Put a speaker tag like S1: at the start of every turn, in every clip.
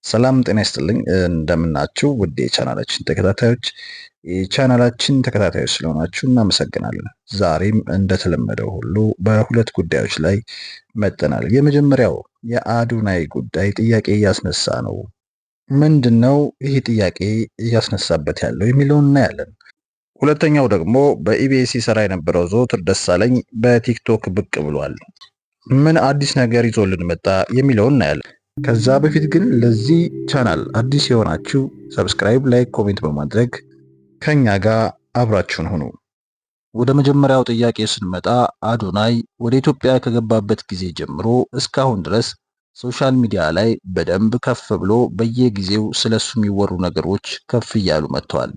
S1: ሰላም ጤና ይስጥልኝ እንደምናችሁ ውድ የቻናላችን ተከታታዮች ስለሆናችሁ እናመሰግናለን። ዛሬም እንደተለመደው ሁሉ በሁለት ጉዳዮች ላይ መጥተናል። የመጀመሪያው የአዶናይ ጉዳይ ጥያቄ እያስነሳ ነው። ምንድነው ይህ ጥያቄ እያስነሳበት ያለው የሚለውን እናያለን። ሁለተኛው ደግሞ በኢቢኤስ ሰራ የነበረው ዘወትር ደሳለኝ በቲክቶክ ብቅ ብሏል። ምን አዲስ ነገር ይዞልን መጣ የሚለውን እናያለን። ከዛ በፊት ግን ለዚህ ቻናል አዲስ የሆናችሁ ሰብስክራይብ፣ ላይክ፣ ኮሜንት በማድረግ ከኛ ጋር አብራችሁን ሁኑ። ወደ መጀመሪያው ጥያቄ ስንመጣ አዶናይ ወደ ኢትዮጵያ ከገባበት ጊዜ ጀምሮ እስካሁን ድረስ ሶሻል ሚዲያ ላይ በደንብ ከፍ ብሎ በየጊዜው ስለሱ የሚወሩ ነገሮች ከፍ እያሉ መጥተዋል።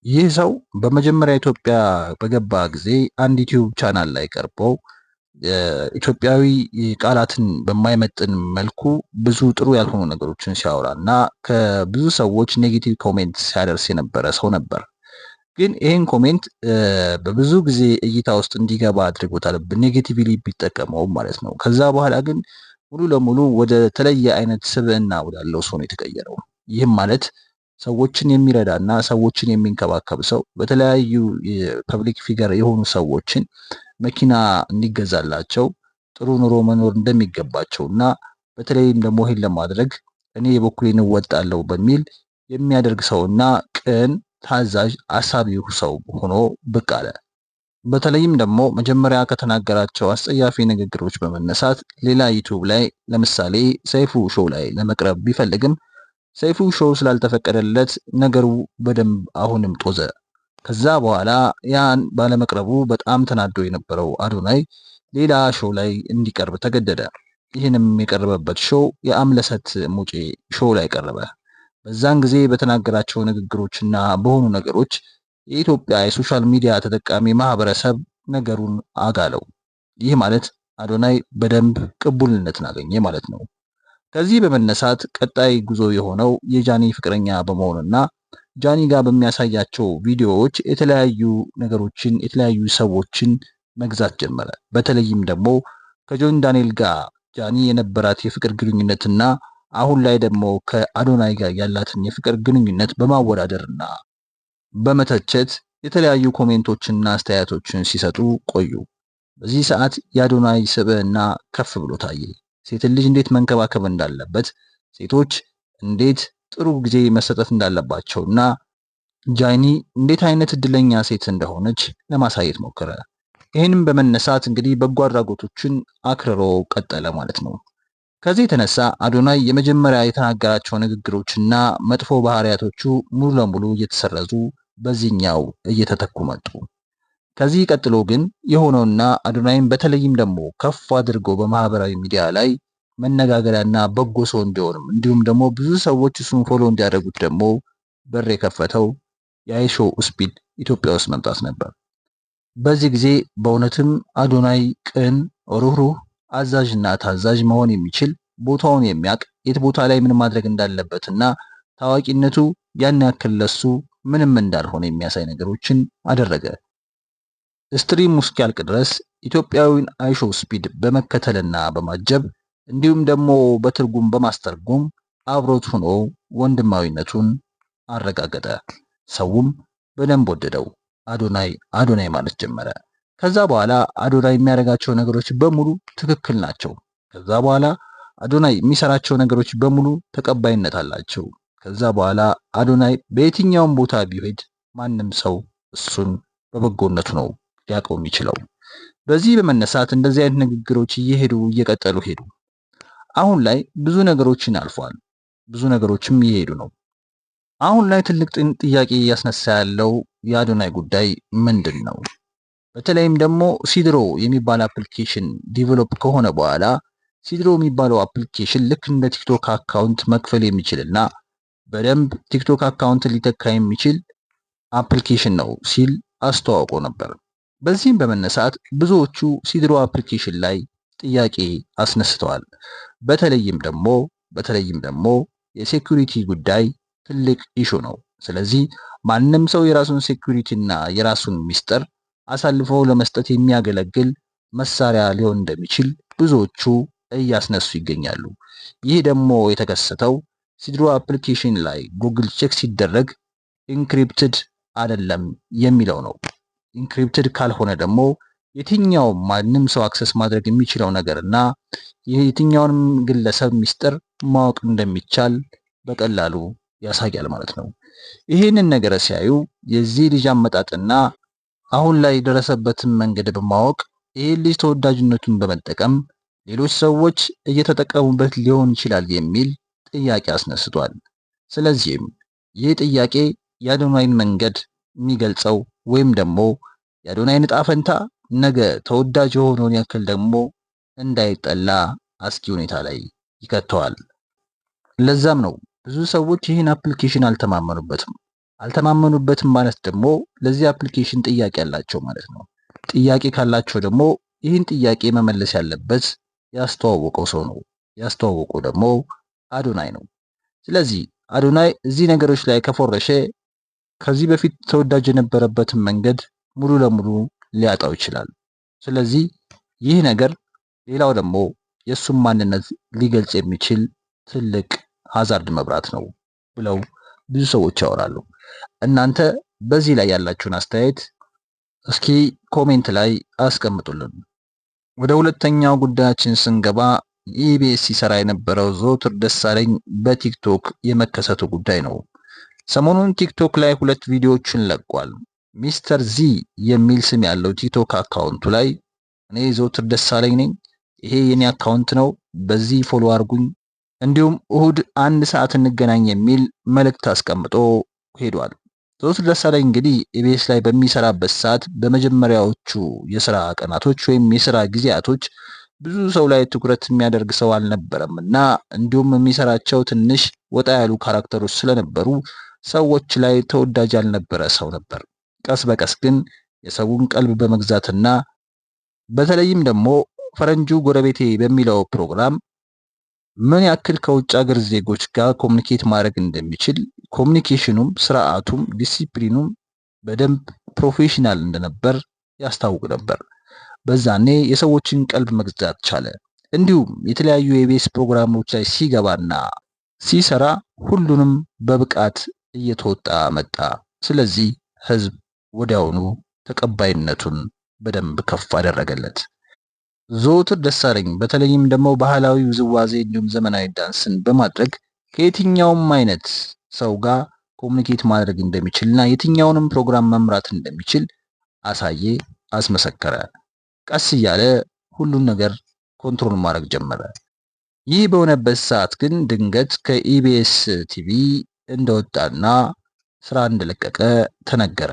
S1: ይህ ሰው በመጀመሪያ ኢትዮጵያ በገባ ጊዜ አንድ ዩቲዩብ ቻናል ላይ ቀርበው ኢትዮጵያዊ ቃላትን በማይመጥን መልኩ ብዙ ጥሩ ያልሆኑ ነገሮችን ሲያወራ እና ከብዙ ሰዎች ኔጌቲቭ ኮሜንት ሲያደርስ የነበረ ሰው ነበር። ግን ይህን ኮሜንት በብዙ ጊዜ እይታ ውስጥ እንዲገባ አድርጎታል፣ ኔጌቲቭሊ ቢጠቀመውም ማለት ነው። ከዛ በኋላ ግን ሙሉ ለሙሉ ወደ ተለየ አይነት ስብዕና ወዳለው ሰው ነው የተቀየረው። ይህም ማለት ሰዎችን የሚረዳና ሰዎችን የሚንከባከብ ሰው፣ በተለያዩ ፐብሊክ ፊገር የሆኑ ሰዎችን መኪና እንዲገዛላቸው ጥሩ ኑሮ መኖር እንደሚገባቸው እና በተለይም ደግሞ ይህን ለማድረግ እኔ የበኩሌን እወጣለሁ በሚል የሚያደርግ ሰውና ቅን፣ ታዛዥ፣ አሳቢው ሰው ሆኖ ብቅ አለ። በተለይም ደግሞ መጀመሪያ ከተናገራቸው አስጸያፊ ንግግሮች በመነሳት ሌላ ዩቲዩብ ላይ ለምሳሌ ሰይፉ ሾው ላይ ለመቅረብ ቢፈልግም ሰይፉ ሾው ስላልተፈቀደለት ነገሩ በደንብ አሁንም ጦዘ። ከዛ በኋላ ያን ባለመቅረቡ በጣም ተናዶ የነበረው አዶናይ ሌላ ሾው ላይ እንዲቀርብ ተገደደ። ይህንም የቀረበበት ሾው የአምለሰት ሙጬ ሾው ላይ ቀረበ። በዛን ጊዜ በተናገራቸው ንግግሮችና በሆኑ ነገሮች የኢትዮጵያ የሶሻል ሚዲያ ተጠቃሚ ማህበረሰብ ነገሩን አጋለው። ይህ ማለት አዶናይ በደንብ ቅቡልነትን አገኘ ማለት ነው። ከዚህ በመነሳት ቀጣይ ጉዞ የሆነው የጃኒ ፍቅረኛ በመሆንና ጃኒ ጋር በሚያሳያቸው ቪዲዮዎች የተለያዩ ነገሮችን የተለያዩ ሰዎችን መግዛት ጀመረ። በተለይም ደግሞ ከጆን ዳንኤል ጋር ጃኒ የነበራት የፍቅር ግንኙነትና አሁን ላይ ደግሞ ከአዶናይ ጋር ያላትን የፍቅር ግንኙነት በማወዳደርና በመተቸት የተለያዩ ኮሜንቶችንና አስተያየቶችን ሲሰጡ ቆዩ። በዚህ ሰዓት የአዶናይ ስብዕና ከፍ ብሎ ታየ። ሴትን ልጅ እንዴት መንከባከብ እንዳለበት፣ ሴቶች እንዴት ጥሩ ጊዜ መሰጠት እንዳለባቸውና ጃኒ እንዴት አይነት እድለኛ ሴት እንደሆነች ለማሳየት ሞከረ። ይህንም በመነሳት እንግዲህ በጎ አድራጎቶችን አክርሮ ቀጠለ ማለት ነው። ከዚህ የተነሳ አዶናይ የመጀመሪያ የተናገራቸው ንግግሮችና መጥፎ ባህሪያቶቹ ሙሉ ለሙሉ እየተሰረዙ በዚህኛው እየተተኩ መጡ። ከዚህ ቀጥሎ ግን የሆነውና አዶናይም በተለይም ደግሞ ከፍ አድርጎ በማህበራዊ ሚዲያ ላይ መነጋገሪያና በጎ ሰው እንዲሆንም እንዲሁም ደግሞ ብዙ ሰዎች እሱን ፎሎ እንዲያደርጉት ደግሞ በር የከፈተው የአይሾ ስፒድ ኢትዮጵያ ውስጥ መምጣት ነበር። በዚህ ጊዜ በእውነትም አዶናይ ቅን፣ ሩህሩህ፣ አዛዥና ታዛዥ መሆን የሚችል ቦታውን የሚያውቅ የት ቦታ ላይ ምን ማድረግ እንዳለበትና ታዋቂነቱ ያን ያክል ለሱ ምንም እንዳልሆነ የሚያሳይ ነገሮችን አደረገ። ስትሪም እስኪያልቅ ድረስ ኢትዮጵያዊን አይሾ ስፒድ በመከተልና በማጀብ እንዲሁም ደግሞ በትርጉም በማስተርጎም አብሮት ሆኖ ወንድማዊነቱን አረጋገጠ። ሰውም በደንብ ወደደው። አዶናይ ማለት ጀመረ። ከዛ በኋላ አዶናይ የሚያደርጋቸው ነገሮች በሙሉ ትክክል ናቸው። ከዛ በኋላ አዶናይ የሚሰራቸው ነገሮች በሙሉ ተቀባይነት አላቸው። ከዛ በኋላ አዶናይ በየትኛውም ቦታ ቢሄድ ማንም ሰው እሱን በበጎነቱ ነው ሊያውቀው የሚችለው። በዚህ በመነሳት እንደዚህ አይነት ንግግሮች እየቀጠሉ ሄዱ። አሁን ላይ ብዙ ነገሮችን አልፏል። ብዙ ነገሮችም እየሄዱ ነው። አሁን ላይ ትልቅ ጥያቄ እያስነሳ ያለው የአዶናይ ጉዳይ ምንድን ነው? በተለይም ደግሞ ሲድሮ የሚባል አፕሊኬሽን ዲቨሎፕ ከሆነ በኋላ ሲድሮ የሚባለው አፕሊኬሽን ልክ እንደ ቲክቶክ አካውንት መክፈል የሚችልና በደንብ ቲክቶክ አካውንት ሊተካ የሚችል አፕሊኬሽን ነው ሲል አስተዋውቆ ነበር። በዚህም በመነሳት ብዙዎቹ ሲድሮ አፕሊኬሽን ላይ ጥያቄ አስነስተዋል። በተለይም ደግሞ የሴኩሪቲ ጉዳይ ትልቅ ኢሹ ነው። ስለዚህ ማንም ሰው የራሱን ሴኩሪቲ እና የራሱን ሚስጥር አሳልፎ ለመስጠት የሚያገለግል መሳሪያ ሊሆን እንደሚችል ብዙዎቹ እያስነሱ ይገኛሉ። ይህ ደግሞ የተከሰተው ሲድሮ አፕሊኬሽን ላይ ጉግል ቼክ ሲደረግ ኢንክሪፕትድ አይደለም የሚለው ነው። ኢንክሪፕትድ ካልሆነ ደግሞ የትኛውም ማንም ሰው አክሰስ ማድረግ የሚችለው ነገርና የትኛውንም ግለሰብ ሚስጥር ማወቅ እንደሚቻል በቀላሉ ያሳያል ማለት ነው። ይህንን ነገር ሲያዩ የዚህ ልጅ አመጣጥና አሁን ላይ የደረሰበትን መንገድ በማወቅ ይህ ልጅ ተወዳጅነቱን በመጠቀም ሌሎች ሰዎች እየተጠቀሙበት ሊሆን ይችላል የሚል ጥያቄ አስነስቷል። ስለዚህም ይህ ጥያቄ የአዶናይን መንገድ የሚገልጸው ወይም ደግሞ የአዶናይን ዕጣ ፈንታ ነገ ተወዳጅ የሆነውን ያክል ደግሞ እንዳይጠላ አስጊ ሁኔታ ላይ ይከተዋል። ለዛም ነው ብዙ ሰዎች ይህን አፕሊኬሽን አልተማመኑበትም ማለት ደግሞ ለዚህ አፕሊኬሽን ጥያቄ ያላቸው ማለት ነው። ጥያቄ ካላቸው ደግሞ ይህን ጥያቄ መመለስ ያለበት ያስተዋወቀው ሰው ነው። ያስተዋወቀው ደግሞ አዶናይ ነው። ስለዚህ አዶናይ እዚህ ነገሮች ላይ ከፎረሸ ከዚህ በፊት ተወዳጅ የነበረበትን መንገድ ሙሉ ለሙሉ ሊያጣው ይችላል። ስለዚህ ይህ ነገር ሌላው ደግሞ የእሱን ማንነት ሊገልጽ የሚችል ትልቅ ሃዛርድ መብራት ነው ብለው ብዙ ሰዎች ያወራሉ። እናንተ በዚህ ላይ ያላችሁን አስተያየት እስኪ ኮሜንት ላይ አስቀምጡልን። ወደ ሁለተኛው ጉዳያችን ስንገባ ኢቢኤስ ሲሰራ የነበረው ዘወትር ደሳለኝ በቲክቶክ የመከሰቱ ጉዳይ ነው። ሰሞኑን ቲክቶክ ላይ 2 ቪዲዮዎችን ለቋል። ሚስተር ዚ የሚል ስም ያለው ቲክቶክ አካውንቱ ላይ እኔ ዘወትር ደሳለኝ ነኝ፣ ይሄ የኔ አካውንት ነው፣ በዚህ ፎሎ አድርጉኝ፣ እንዲሁም እሁድ 1 ሰዓት እንገናኝ የሚል መልእክት አስቀምጦ ሄዷል። ዘወትር ደሳለኝ እንግዲህ ኢቢኤስ ላይ በሚሰራበት ሰዓት በመጀመሪያዎቹ የስራ ቀናቶች ወይም የስራ ጊዜያቶች ብዙ ሰው ላይ ትኩረት የሚያደርግ ሰው አልነበረም እና እንዲሁም የሚሰራቸው ትንሽ ወጣ ያሉ ካራክተሮች ስለነበሩ ሰዎች ላይ ተወዳጅ ያልነበረ ሰው ነበር። ቀስ በቀስ ግን የሰውን ቀልብ በመግዛትና በተለይም ደግሞ ፈረንጁ ጎረቤቴ በሚለው ፕሮግራም ምን ያክል ከውጭ ሀገር ዜጎች ጋር ኮሚኒኬት ማድረግ እንደሚችል ኮሚኒኬሽኑም፣ ስርዓቱም፣ ዲሲፕሊኑም በደንብ ፕሮፌሽናል እንደነበር ያስታውቅ ነበር። በዛኔ የሰዎችን ቀልብ መግዛት ቻለ። እንዲሁም የተለያዩ የኢቢኤስ ፕሮግራሞች ላይ ሲገባና ሲሰራ ሁሉንም በብቃት እየተወጣ መጣ። ስለዚህ ህዝብ ወዲያውኑ ተቀባይነቱን በደንብ ከፍ አደረገለት። ዘወትር ደሳለኝ በተለይም ደግሞ ባህላዊ ውዝዋዜ እንዲሁም ዘመናዊ ዳንስን በማድረግ ከየትኛውም አይነት ሰው ጋር ኮሚኒኬት ማድረግ እንደሚችልና የትኛውንም ፕሮግራም መምራት እንደሚችል አሳየ፣ አስመሰከረ። ቀስ እያለ ሁሉን ነገር ኮንትሮል ማድረግ ጀመረ። ይህ በሆነበት ሰዓት ግን ድንገት ከኢቢኤስ ቲቪ እንደወጣና ስራ እንደለቀቀ ተነገረ።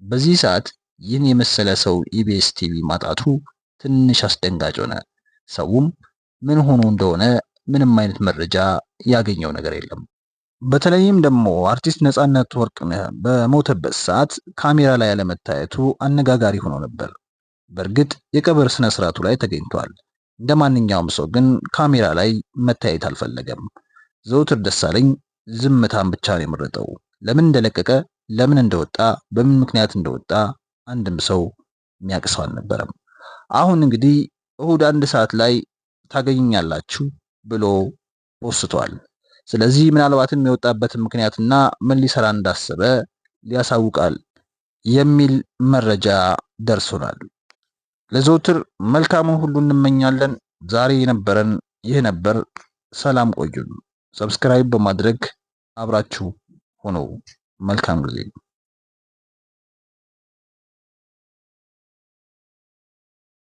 S1: በዚህ ሰዓት ይህን የመሰለ ሰው ኢቢኤስ ቲቪ ማጣቱ ትንሽ አስደንጋጭ ሆነ። ሰውም ምን ሆኖ እንደሆነ ምንም አይነት መረጃ ያገኘው ነገር የለም። በተለይም ደግሞ አርቲስት ነፃነት ወርቅነህ በሞተበት ሰዓት ካሜራ ላይ ያለመታየቱ አነጋጋሪ ሆኖ ነበር። በእርግጥ የቀብር ስነ ስርዓቱ ላይ ተገኝቷል። እንደ ማንኛውም ሰው ግን ካሜራ ላይ መታየት አልፈለገም። ዘወትር ደሳለኝ ዝምታን ብቻ ነው የመረጠው። ለምን እንደለቀቀ፣ ለምን እንደወጣ፣ በምን ምክንያት እንደወጣ አንድም ሰው የሚያውቅ ሰው አልነበረም። አሁን እንግዲህ እሁድ 1 ሰዓት ላይ ታገኛላችሁ ብሎ ወስቷል። ስለዚህ ምናልባትም የወጣበትን ምክንያትና ምን ሊሰራ እንዳሰበ ሊያሳውቃል የሚል መረጃ ደርሶናል። ለዘወትር መልካሙን ሁሉ እንመኛለን። ዛሬ የነበረን ይህ ነበር። ሰላም ቆዩን። ሰብስክራይብ በማድረግ አብራችሁ ሆኖ መልካም ጊዜ